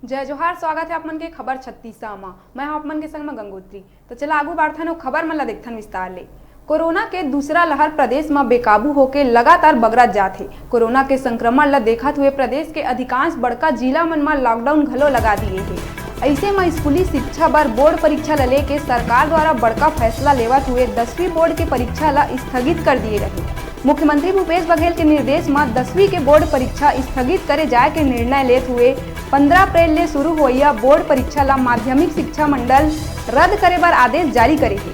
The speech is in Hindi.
जय जोहार। स्वागत है आपमन के खबर 36 में। मैं हूं आपमन के संग में गंगोत्री। तो चला आगू बढ़थन और खबर मन ला देखथन विस्तार ले। कोरोना के दूसरा लहर प्रदेश में बेकाबू होके लगातार बगरत जात है। कोरोना के संक्रमण ला देखत हुए प्रदेश के अधिकांश बड़का जिला मन में लॉकडाउन घलो लगा दिए है। ऐसे में स्कूली शिक्षा बर बोर्ड परीक्षा ला लेके सरकार द्वारा बड़का फैसला लेवत हुए 10वीं बोर्ड के परीक्षा ला स्थगित कर दिए रहे। मुख्यमंत्री भूपेश बघेल के निर्देश में 10वीं के बोर्ड परीक्षा स्थगित करे जाए के निर्णय लेते हुए 15 अप्रैल ले शुरू होइया बोर्ड परीक्षा ला माध्यमिक शिक्षा मंडल रद्द करे बर आदेश जारी करे है।